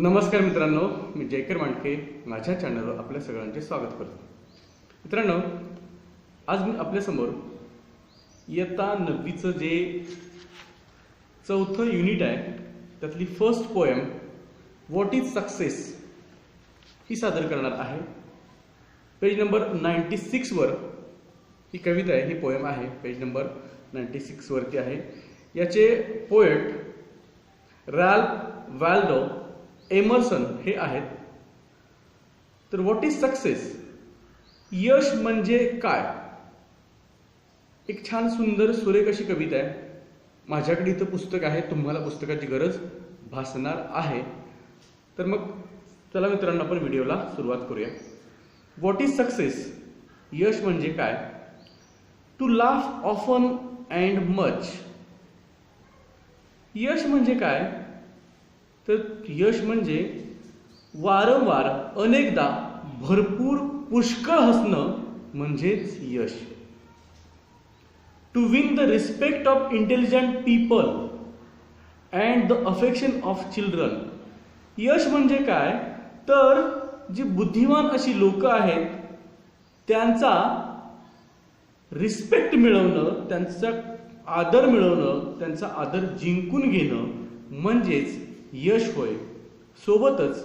नमस्कार मित्रांनो, मी जयकर मांडके माझ्या चॅनलवर आपल्या सगळ्यांचे स्वागत करतो. मित्रांनो, आज मी आपल्यासमोर इयत्ता 9वीचं जे चौथं युनिट आहे त्यातली first poem what is success ही सादर करणार आहे. पेज नंबर 96 वर ही कविता आहे, ही पोएम आहे. पेज नंबर 96 वरती आहे. याचे पोएट रॅल्फ वॉल्डो एमर्सन हे आहेत. तर व्हॉट इज सक्सेस, यश म्हणजे काय, एक छान सुंदर सुरेख अशी कविता आहे. माझ्याकडे इथं पुस्तक आहे, तुम्हाला पुस्तकाची गरज भासणार आहे. तर मग चला मित्रांनो, आपण व्हिडिओला सुरुवात करूया. व्हॉट इज सक्सेस, यश म्हणजे काय. To laugh often and much. यश म्हणजे काय, तर यश म्हणजे वारंवार अनेकदा भरपूर पुष्कळ हसणं म्हणजेच यश. To win the respect of intelligent people and the affection of children. यश म्हणजे काय, तर जी बुद्धिमान अशी लोक आहेत त्यांचा रिस्पेक्ट मिळवणं, त्यांचा आदर मिळवणं, त्यांचा आदर जिंकून घेणं म्हणजेच यश होय. सोबतच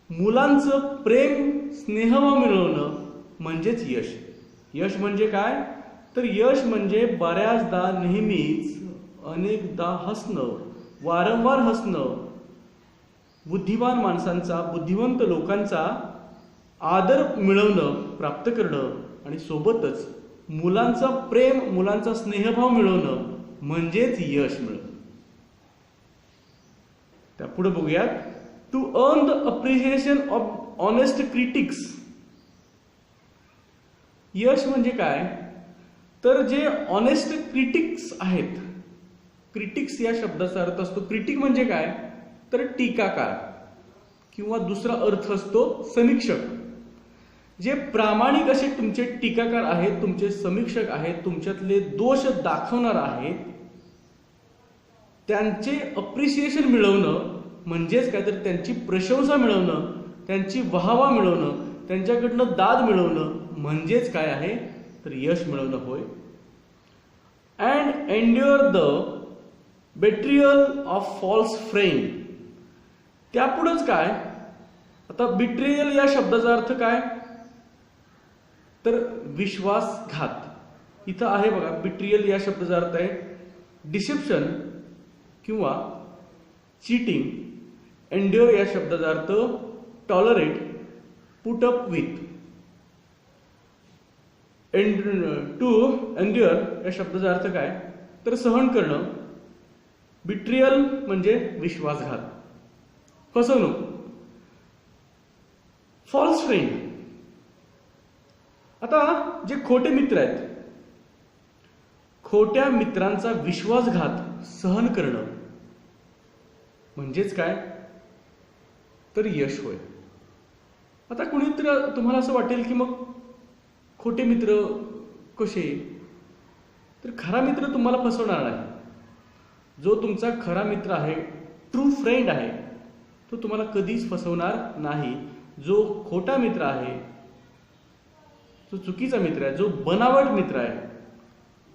मुलांचं प्रेम स्नेहभाव मिळवणं म्हणजेच यश. यश म्हणजे काय, तर यश म्हणजे बऱ्याचदा, नेहमीच, अनेकदा हसणं, वारंवार हसणं, बुद्धिमान माणसांचा, बुद्धिवंत लोकांचा आदर मिळवणं, प्राप्त करणं आणि सोबतच मुलांचा प्रेम, मुलांचा स्नेहभाव मिळवणं म्हणजेच यश मिळवणं. त्या पुढे बघूयात. To earn the appreciation of honest critics. यश म्हणजे काय, तर जे ऑनेस्ट क्रिटिक्स आहेत, क्रिटिक्स या शब्दाचा अर्थ असतो, क्रिटिक म्हणजे काय, तर टीकाकार किंवा दुसरा अर्थ असतो समीक्षक. जे प्रामाणिक असे तुमचे टीकाकार आहेत, तुमचे समीक्षक आहेत, तुमच्यातले दोष दाखवणार आहेत, त्यांचे अप्रिशिएशन मिळवणं म्हणजेच काय, तर त्यांची प्रशंसा मिळवणं, त्यांची वाहवा मिळवणं, त्यांच्याकडनं दाद मिळवणं म्हणजेच काय आहे, तर यश मिळवणं होय. And endure the betrayal of false friend. त्यापुढेच काय, आता बिट्रियल या शब्दाचा अर्थ काय, तर विश्वासघात. इथं आहे बघा, बिट्रियल या शब्दाचा अर्थ आहे डिसेप्शन किंवा चीटिंग. एन्ड्युअर या शब्दाचा अर्थ tolerate, put up with. To endure या शब्दाचा अर्थ काय, तर सहन करणं. बिट्रियल म्हणजे विश्वासघात, फसवणूक. फॉल्स फ्रेंड, आता जे खोटे मित्र आहेत, खोट्या मित्रांचा विश्वासघात सहन करणं म्हणजेच काय, तर यश होय. आता कुणीतरी तुम्हाला असं वाटेल की मग खोटे मित्र कसे, तर खरा मित्र तुम्हाला फसवणार नाही. जो तुमचा खरा मित्र आहे, ट्रू फ्रेंड आहे, तो तुम्हाला कधीच फसवणार नाही. जो खोटा मित्र आहे, जो चुकीचा मित्र आहे, जो बनावट मित्र आहे,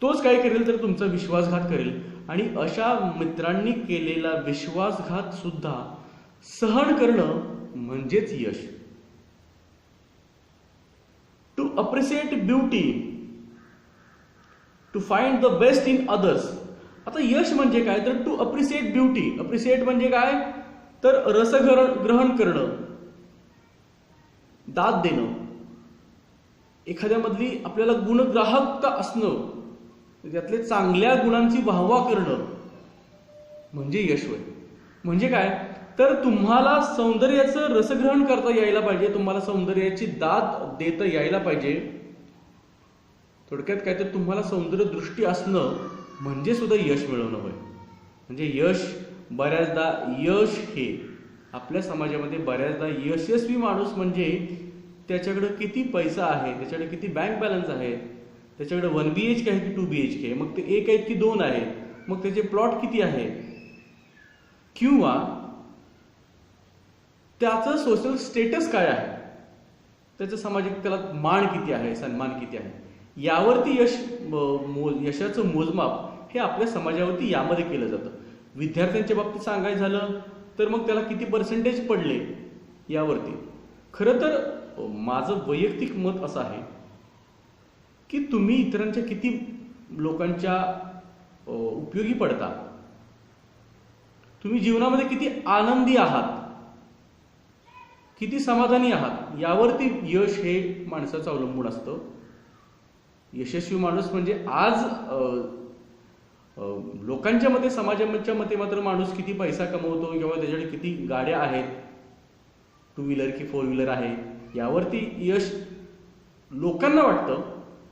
तोच काय करेल, तर तुमचा विश्वासघात करेल. आणि अशा मित्रांनी केलेला विश्वासघात सुद्धा सहन करणं म्हणजेच यश. To appreciate beauty, to find the best in others. आता यश म्हणजे काय, तर टू अप्रिशिएट ब्युटी. अप्रिशिएट म्हणजे काय, तर रसग्रहण करणं, दाद देणं, एखाद्यामधली आपल्याला गुणग्राहकता असणं, त्यातले चांगल्या गुणांची वाहवा करणं म्हणजे यश होय. म्हणजे काय, तर तुम्हाला सौंदर्याचं रसग्रहण करता यायला पाहिजे, तुम्हाला सौंदर्याची दाद देता यायला पाहिजे. थोडक्यात काय, तर तुम्हाला सौंदर्य दृष्टी असणं म्हणजे सुद्धा यश मिळवणं होय. म्हणजे यश, बऱ्याचदा यश हे आपल्या समाजामध्ये बऱ्याचदा यशस्वी माणूस म्हणजे त्याच्याकडे किती पैसा आहे, त्याच्याकडे किती बँक बॅलन्स आहे, त्याच्याकडे 1 BHK आहे की 2 BHK, मग ते 1 आहेत की 2 आहेत, मग त्याचे प्लॉट किती आहे, किंवा त्याचं सोशल स्टेटस काय आहे, त्याचं सामाजिक त्याला मान किती आहे, सन्मान किती आहे, यावरती यशाचं मोजमाप हे आपल्या समाजावरती यामध्ये केलं जातं. विद्यार्थ्यांच्या बाबतीत सांगायचं झालं तर मग त्याला किती पर्सेंटेज पडले यावरती. खरं तर माझं वैयक्तिक मत असं आहे की तुम्ही इतरांच्या किती लोकांच्या उपयोगी पडता, तुम्ही जीवनामध्ये किती आनंदी आहात, किती समाधानी आहात, यावरती यश हे माणसाचं अवलंबून असतं. यशस्वी माणूस म्हणजे आज लोकांच्या मते, समाजाच्या मते मात्र माणूस किती पैसा कमवतो किंवा त्याच्याकडे किती गाड्या आहेत, 2 व्हीलर की 4 व्हीलर आहे, यावरती यश लोकांना वाटतं.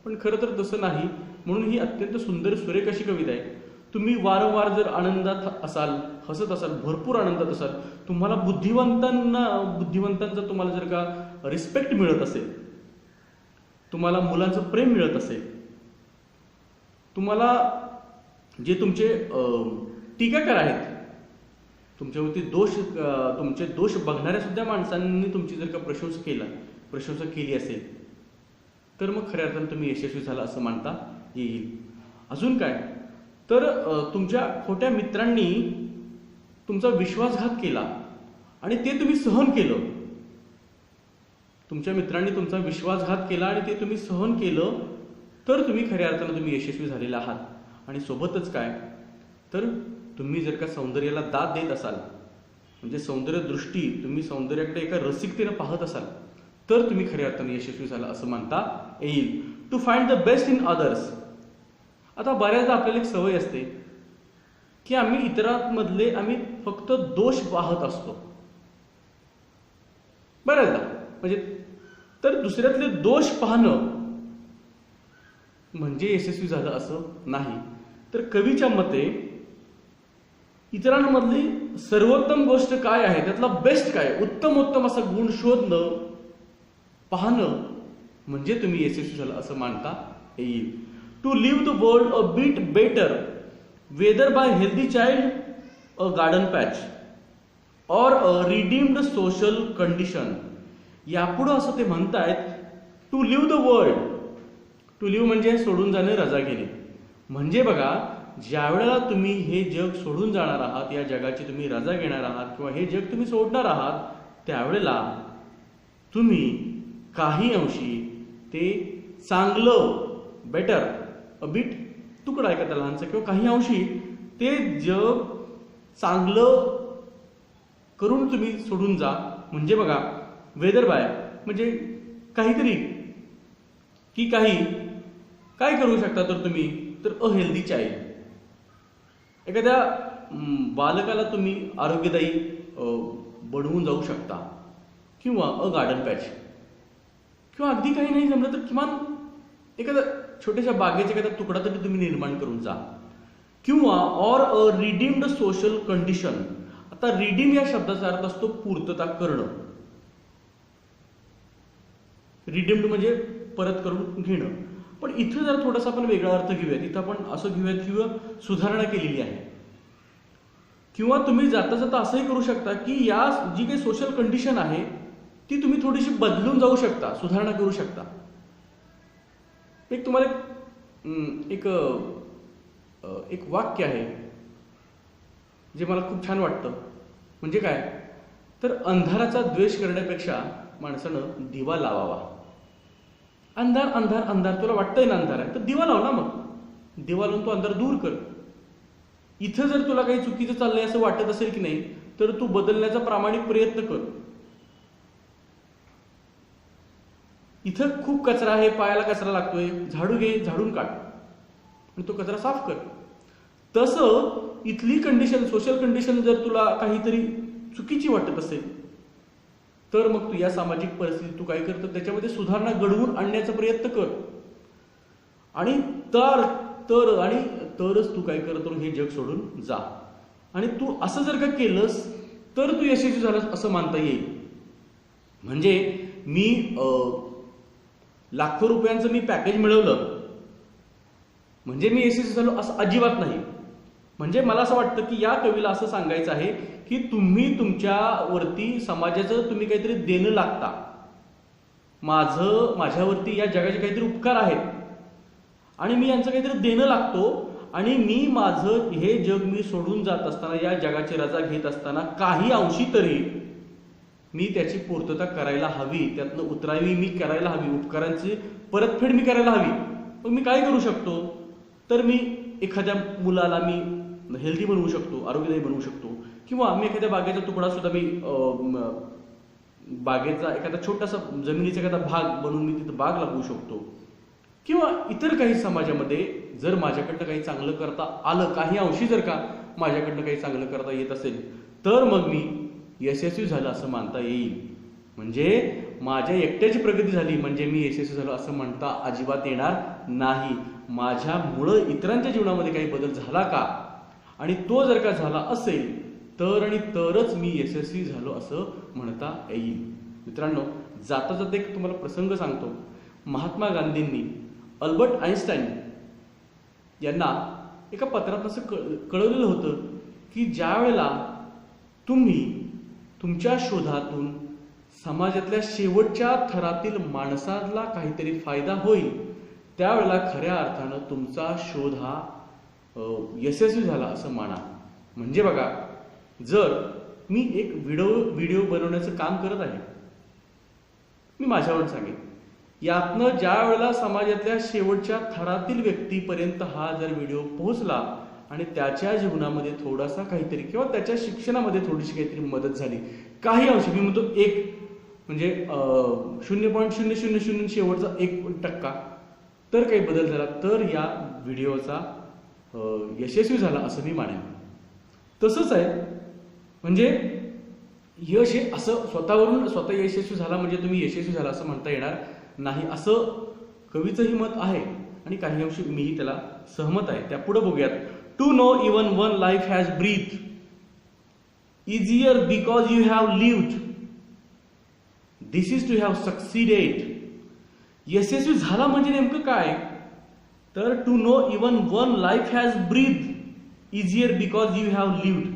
पण खरं तर तसं नाही. म्हणून ही अत्यंत सुंदर सुरेख अशी कविता आहे. तुम्ही वारंवार जर आनंदात असाल, हसत असाल, भरपूर आनंदात असाल, तुम्हाला बुद्धिवंतांचा तुम्हाला जर का रिस्पेक्ट मिळत असेल, तुम्हाला मुलांचं प्रेम मिळत असेल, तुम्हाला जे तुमचे टीकाकार आहेत, तुमच्यावरती तुमचे दोष बघणाऱ्या सुद्धा माणसांनी तुमची जर का प्रशंसा केली असेल, तर मग खऱ्या अर्थानं तुम्ही यशस्वी झाला असं मानता येईल. अजून काय तर तुमच्या खोट्या मित्रांनी तुमचा विश्वासघात केला आणि ते तुम्ही सहन केलं. तुमच्या मित्रांनी तुमचा विश्वासघात केला आणि ते तुम्ही सहन केलं, तर तुम्ही खऱ्या अर्थानं तुम्ही यशस्वी झालेला आहात. आणि सोबतच काय तर तुम्ही जर का सौंदर्याला दाद देत असाल, म्हणजे सौंदर्य दृष्टी, तुम्ही सौंदर्याकडे एका रसिकतेनं पाहत असाल, तर तुम्ही खऱ्या अर्थाने यशस्वी झाला असं मानता येईल. To find the best in others. आता बऱ्याचदा आपल्याला एक सवय असते की आम्ही इतरांमधले फक्त दोष पाहत असतो बऱ्याचदा. म्हणजे तर दुसऱ्यातले दोष पाहणं म्हणजे यशस्वी झालं असं नाही. तर कवीच्या मते इतरांमधली सर्वोत्तम गोष्ट काय आहे, त्यातला बेस्ट काय, उत्तम असा गुण शोधणं, पाहणं म्हणजे तुम्ही यशस्वी झाला असं मानता येईल. To live the world a bit better, whether by healthy child, a garden patch or a redeemed social condition. यापुढं असं ते म्हणतायत, to live the world. To live म्हणजे सोडून जाणे, रजा घेणे. म्हणजे बघा, ज्या वेळेला तुम्ही हे जग सोडून जाणार आहात, या जगाची तुम्ही रजा घेणार आहात किंवा हे जग तुम्ही सोडणार आहात, त्यावेळेला तुम्ही काही अंशी ते चांगलं, बेटर, अ बिट, तुकडा आहे का त्या लहानचं, किंवा काही अंशी ते जग चांगलं करून तुम्ही सोडून जा. म्हणजे बघा, वेदर बाय म्हणजे काहीतरी, की काही काय करू शकता तर तुम्ही, तर अ हेल्दी चाइल्ड, एखाद्या बालकाला तुम्ही आरोग्यदायी बनवून जाऊ शकता, किंवा अ गार्डन पॅच, किंवा अगदी काही नाही जमलं तर किमान एखाद्या छोट्याशा बागेचा एखादा तुकडा तरी तुम्ही निर्माण करून जा, किंवा or a redeemed social condition. आता रिडीम या शब्दाचा अर्थ असतो पूर्तता करणं. रिडीम्ड म्हणजे परत करून घेणं. पण इथं जर थोडासा आपण वेगळा अर्थ घेऊयात. इथं आपण असं घेऊयात किंवा सुधारणा केलेली आहे, किंवा तुम्ही जाता जाता असंही करू शकता की या जी काही सोशल कंडिशन आहे ती तुम्ही थोडीशी बदलून जाऊ शकता, सुधारणा करू शकता. एक तुम्हाला एक वाक्य आहे जे मला खूप छान वाटतं. म्हणजे काय तर, अंधाराचा द्वेष करण्यापेक्षा माणसानं दिवा लावावा. अंधार अंधार अंधार, तुला वाटतंय ना अंधार आहे, तर दिवा लाव ना. मग दिवा लावून तो अंधार दूर कर. इथं जर तुला काही चुकीचं चाललंय असं वाटत असेल की नाही, तर तू बदलण्याचा प्रामाणिक प्रयत्न कर. इथं खूप कचरा आहे, पायाला कचरा लागतोय, झाडू घे, झाडून काढ आणि तो कचरा साफ कर. तसं इथली कंडिशन, सोशल कंडिशन जर तुला काहीतरी चुकीची वाटत असेल, तर मग तू या सामाजिक परिस्थितीत तू काय करतो, त्याच्यामध्ये सुधारणा घडवून आणण्याचा प्रयत्न कर. आणि तरच तू काय करतो, हे जग सोडून जा. आणि तू असं जर का केलंस तर तू यशस्वी झालास असं मानता येईल. म्हणजे मी लाखो रुपयांचं मी पॅकेज मिळवलं म्हणजे मी यशस्वी झालो असं अजिबात नाही. म्हणजे मला असं वाटतं की या कवीला असं सांगायचं आहे की तुम्ही तुमच्यावरती समाजाचं तुम्ही काहीतरी देणं लागता, माझ्यावरती या जगाचे काहीतरी उपकार आहेत आणि मी यांचं काहीतरी देणं लागतो आणि मी माझं हे जग मी सोडून जात असताना, या जगाची रजा घेत असताना काही अंशी तरी मी त्याची पूर्तता करायला हवी, त्यातनं उतरावी मी करायला हवी, उपकारांची परतफेड मी करायला हवी. मग मी काय करू शकतो? तर मी एखाद्या मुलाला मी हेल्दी बनवू शकतो, आरोग्यदायी बनवू शकतो, किंवा मी एखाद्या बागेचा तुकडा सुद्धा मी बागेचा एखादा छोटासा जमिनीचा एखादा भाग बनवून मी तिथं बाग लागवू शकतो. किंवा इतर काही समाजामध्ये जर माझ्याकडनं काही चांगलं करता आलं, काही अंशी जर का माझ्याकडनं काही चांगलं करता येत असेल, तर मग मी यशस्वी झालं असं मानता येईल. म्हणजे माझ्या एकट्याची प्रगती झाली म्हणजे मी यशस्वी झालो असं म्हणता अजिबात येणार नाही. माझ्यामुळं इतरांच्या जीवनामध्ये काही बदल झाला का, आणि तो जर का झाला असेल तर आणि तरच मी यशस्वी झालो असं म्हणता येईल. मित्रांनो, जाता जाता एक तुम्हाला प्रसंग सांगतो. महात्मा गांधींनी अल्बर्ट आइन्स्टाईन यांना एका पत्रात असं कळवलेलं होतं की ज्या वेळेला तुम्ही तुमच्या शोधातून समाजातल्या शेवटच्या थरातील माणसाला काहीतरी फायदा होईल, त्यावेळेला खऱ्या अर्थानं तुमचा शोध हा यशस्वी झाला असं माना. म्हणजे बघा, जर मी एक व्हिडिओ बनवण्याचं काम करत आहे, मी माझ्यावरून सांगेन, यातनं ज्या वेळेला समाजातल्या शेवटच्या थरातील व्यक्तीपर्यंत हा जर व्हिडिओ पोहोचला आणि त्याच्या जीवनामध्ये थोडासा काहीतरी किंवा त्याच्या शिक्षणामध्ये थोडीशी काहीतरी मदत झाली, काही अंशी, मी म्हणतो एक म्हणजे 0.000 शेवटचा 1% तर काही बदल झाला, तर या व्हिडिओचा यशस्वी झाला असं मी मानेन. तसंच आहे, म्हणजे यश हे असं स्वतः यशस्वी झाला म्हणजे तुम्ही यशस्वी झाला असं म्हणता येणार नाही, असं कवीचंही मत आहे आणि काही अंशी मीही त्याला सहमत आहे. त्या पुढे बघूयात. To know even one life has breathe easier because you have lived, this is to have succeeded. यशस्वी झाला म्हणजे नेमकं काय? तर to know even one life has breathe easier because you have lived.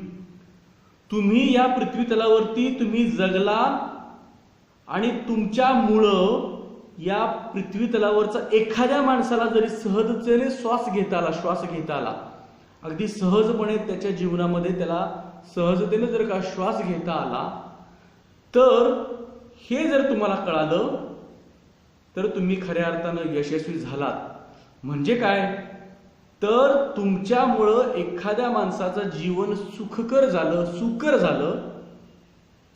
तुम्ही या पृथ्वी तलावरती तुम्ही जगला आणि तुमच्यामुळं या पृथ्वी तलावरचा एखाद्या माणसाला जरी सहजतेने श्वास घेता आला, अगदी सहजपणे त्याच्या जीवनामध्ये त्याला सहजतेने जर का श्वास घेता आला, तर हे जर तुम्हाला कळालं तर तुम्ही खऱ्या अर्थानं यशस्वी झालात. म्हणजे काय? तर तुमच्यामुळं एखाद्या माणसाचं जीवन सुखकर झालं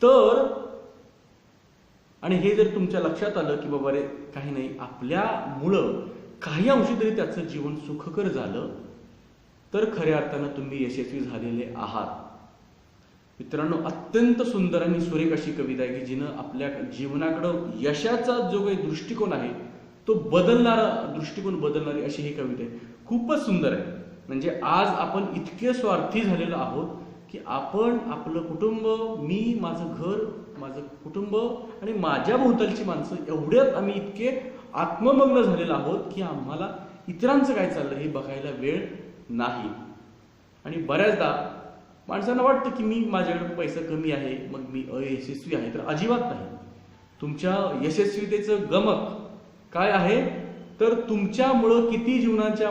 तर, आणि हे जर तुमच्या लक्षात आलं की बाबा रे काही नाही, आपल्यामुळं काही अंशी तरी त्याचं जीवन सुखकर झालं, तर खऱ्या अर्थानं तुम्ही यशस्वी झालेले आहात. मित्रांनो, अत्यंत सुंदर आणि सुरेख अशी कविता आहे की जिनं आपल्या जीवनाकडं यशाचा जो काही दृष्टिकोन आहे तो दृष्टिकोन बदलणारी अशी ही कविता आहे. खूपच सुंदर आहे. म्हणजे आज आपण इतके स्वार्थी झालेलो आहोत की आपण आपलं कुटुंब, मी, माझं घर, माझं कुटुंब आणि माझ्या भोवतालची माणसं, एवढ्यात आम्ही इतके आत्ममग्न झालेलो आहोत की आम्हाला इतरांचं काय चाललं हे बघायला वेळ नाही. आणि बऱ्याचदा माणसांना वाटतं की मी, माझ्याकडे पैसा कमी आहे मग मी अयशस्वी आहे, तर अजिबात नाही. तुमच्या यशस्वीतेचं गमक काय आहे? तर तुमच्यामुळं किती जीवनाच्या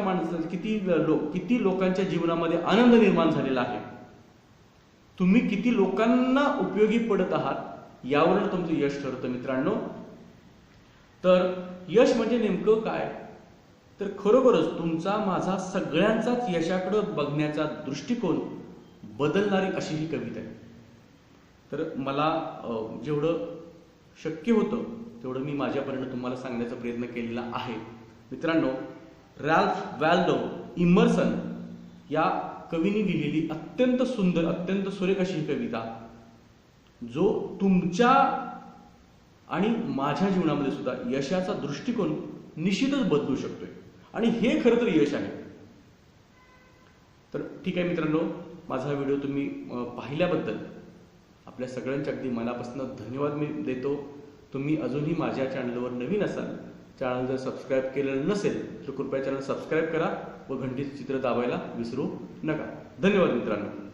किती लोकांच्या जीवनामध्ये आनंद निर्माण झालेला आहे, तुम्ही किती लोकांना उपयोगी पडत आहात, यावरून तुमचं यश ठरतं. मित्रांनो, तर यश म्हणजे नेमकं काय? तर खरोखरच तुमचा माझा सगळ्यांचाच यशाकडे बघण्याचा दृष्टिकोन बदलणारी अशी ही कविता आहे. तर मला जेवढं शक्य होतं तेवढं मी माझ्यापर्यंत तुम्हाला सांगण्याचा प्रयत्न केलेला आहे. मित्रांनो, रॅल्फ वॅल्डो इमर्सन या कवीने लिहिलेली अत्यंत सुंदर, अत्यंत सुरेख अशी ही कविता, जो तुमच्या आणि माझ्या जीवनामध्ये सुद्धा यशाचा दृष्टिकोन निश्चितच बदलू शकतोय, आणि हे खरं तर यश आहे. तर ठीक आहे मित्रांनो, माझा व्हिडिओ तुम्ही पाहिल्याबद्दल आपल्या सगळ्यांच्या अगदी मनापासून धन्यवाद मी देतो. तुम्ही अजूनही माझ्या चॅनलवर नवीन असाल, चॅनल जर सबस्क्राईब केलेलं नसेल तर कृपया चॅनल सबस्क्राईब करा व घंटीचे चित्र दाबायला विसरू नका. धन्यवाद मित्रांनो.